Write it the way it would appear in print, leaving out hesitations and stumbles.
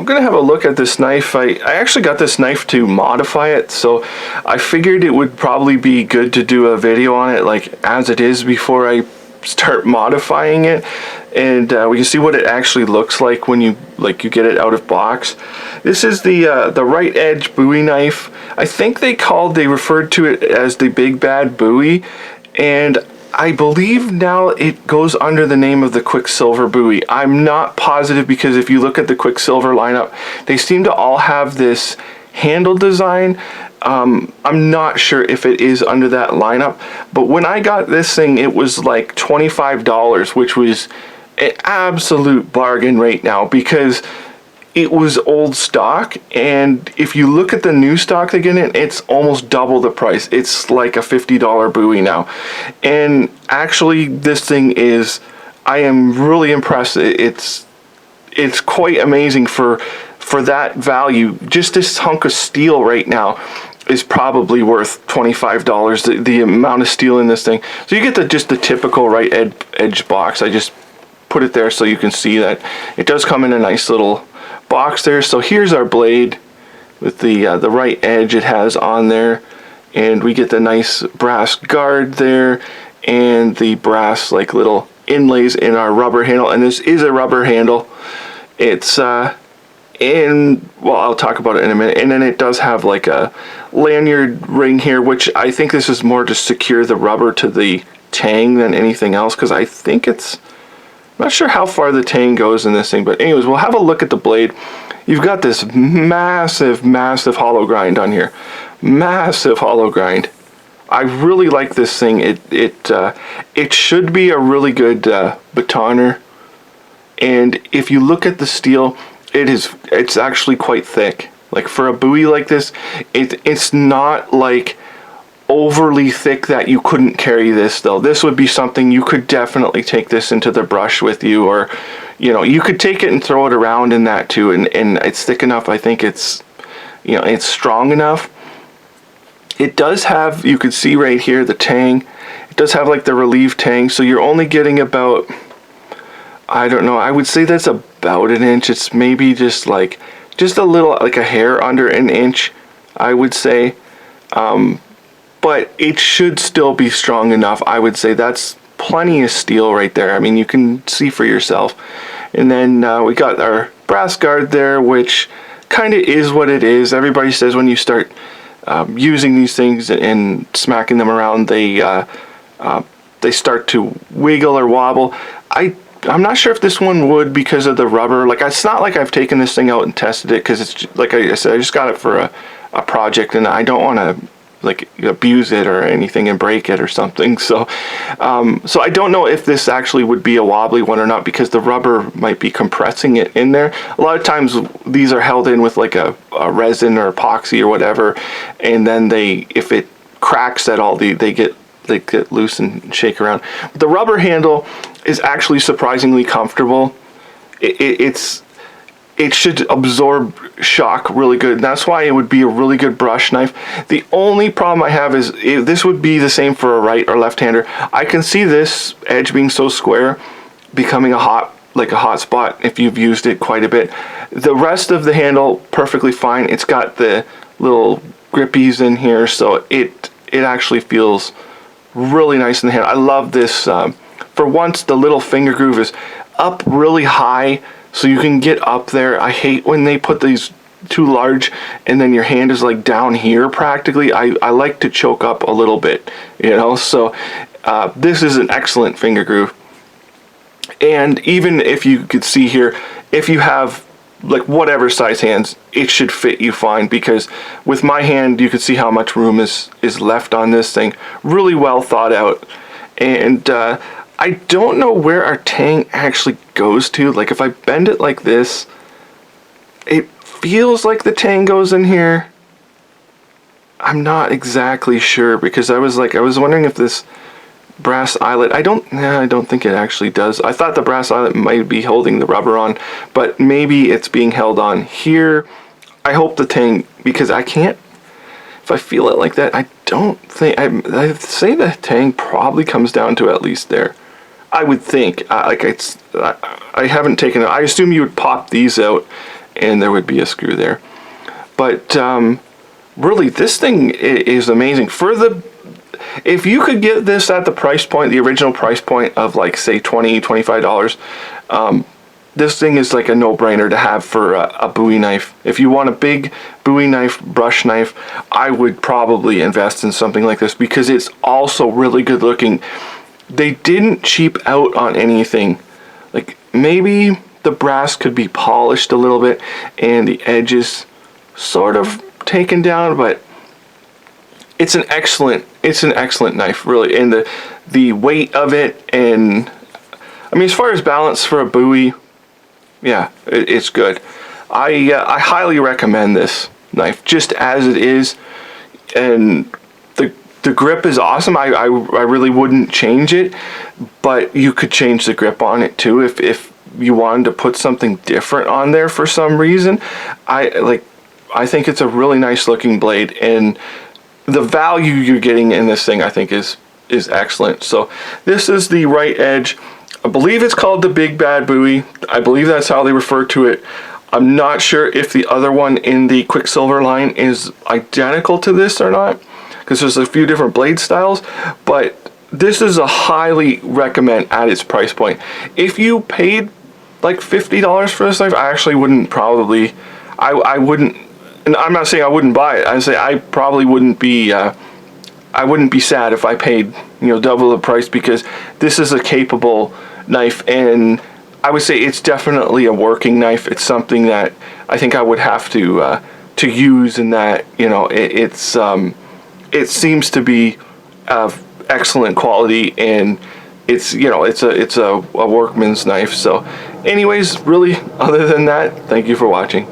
I'm gonna have a look at this knife. I actually got this knife to modify it, so I figured it would probably be good to do a video on it like as it is before I start modifying it, and we can see what it actually looks like when you get it out of box. This is the Rite edge Bowie knife. I think they referred to it as the Big Bad Bowie, and I believe now it goes under the name of the Quicksilver Bowie. I'm not positive, because if you look at the Quicksilver lineup, they seem to all have this handle design. I'm not sure if it is under that lineup, but when I got this thing, it was like $25, which was an absolute bargain right now, because it was old stock, and if you look at the new stock they get in, it's almost double the price. It's like a $50 Bowie now. And actually this thing is, I am really impressed. It's quite amazing for that value. Just this hunk of steel right now is probably worth $25, the amount of steel in this thing. So you get just the typical Rite edge box. I just put it there so you can see that it does come in a nice little box there. So here's our blade with the Rite edge it has on there, and we get the nice brass guard there and the brass like little inlays in our rubber handle. And this is a rubber handle. It's well, I'll talk about it in a minute. And then it does have like a lanyard ring here, which I think this is more to secure the rubber to the tang than anything else, because I think I'm not sure how far the tang goes in this thing. But anyways, we'll have a look at the blade. You've got this massive hollow grind on here. Massive hollow grind. I really like this thing. It should be a really good batoner. And if you look at the steel, it's actually quite thick. Like for a Bowie like this, it's not like overly thick that you couldn't carry this though. This would be something you could definitely take this into the brush with you, or you could take it and throw it around in that too, and it's thick enough. I think it's it's strong enough. It does have, you could see right here, the tang. It does have like the relieve tang, so you're only getting about, I don't know, I would say that's about an inch. It's maybe just a little, like a hair under an inch, I would say. But it should still be strong enough. I would say that's plenty of steel right there. I mean, you can see for yourself. And then we got our brass guard there, which kind of is what it is. Everybody says when you start using these things and smacking them around, they start to wiggle or wobble. I'm not sure if this one would, because of the rubber. Like, it's not like I've taken this thing out and tested it, because it's like I said, I just got it for a project, and I don't want to like abuse it or anything and break it or something. So so I don't know if this actually would be a wobbly one or not, because the rubber might be compressing it in there. A lot of times these are held in with like a resin or epoxy or whatever, and then if it cracks at all, they get loose and shake around. The rubber handle is actually surprisingly comfortable. It should absorb shock really good. And that's why it would be a really good brush knife. The only problem I have is this would be the same for a right or left-hander. I can see this edge being so square becoming a hot spot if you've used it quite a bit. The rest of the handle, perfectly fine. It's got the little grippies in here, so it actually feels really nice in the hand. I love this. For once, the little finger groove is up really high, so you can get up there. I hate when they put these too large and then your hand is like down here practically. I like to choke up a little bit, so this is an excellent finger groove. And even if you could see here, if you have like whatever size hands, it should fit you fine, because with my hand you could see how much room is left on this thing. Really well thought out. And I don't know where our tang actually goes to. Like if I bend it like this, it feels like the tang goes in here. I'm not exactly sure, because I was wondering if this brass eyelet, I don't think it actually does. I thought the brass eyelet might be holding the rubber on, but maybe it's being held on here. I hope the tang, because I can't, if I feel it like that, I don't think, I say the tang probably comes down to at least there. I would think, I haven't taken it. I assume you would pop these out and there would be a screw there. But really, this thing is amazing. If you could get this at the price point, the original price point of like say $20, $25, this thing is like a no-brainer to have for a Bowie knife. If you want a big Bowie knife, brush knife, I would probably invest in something like this because it's also really good looking. They didn't cheap out on anything. Like maybe the brass could be polished a little bit and the edges sort of taken down, but it's an excellent knife, really. And the weight of it, and I mean, as far as balance for a Bowie, yeah, it's good. I highly recommend this knife just as it is, and the grip is awesome. I really wouldn't change it, but you could change the grip on it too if you wanted to put something different on there for some reason. I think it's a really nice looking blade, and the value you're getting in this thing I think is excellent. So this is the Rite Edge. I believe it's called the Big Bad Bowie. I believe that's how they refer to it. I'm not sure if the other one in the Quicksilver line is identical to this or not, because there's a few different blade styles, but this is a highly recommend at its price point. If you paid like $50 for this knife, I actually wouldn't probably, I wouldn't, and I'm not saying I wouldn't buy it. I say I probably wouldn't be, I wouldn't be sad if I paid, you know, double the price, because this is a capable knife, and I would say it's definitely a working knife. It's something that I think I would have to use, and that, you know, it seems to be of excellent quality, and it's, you know, it's a workman's knife. So anyways, really, other than that, thank you for watching.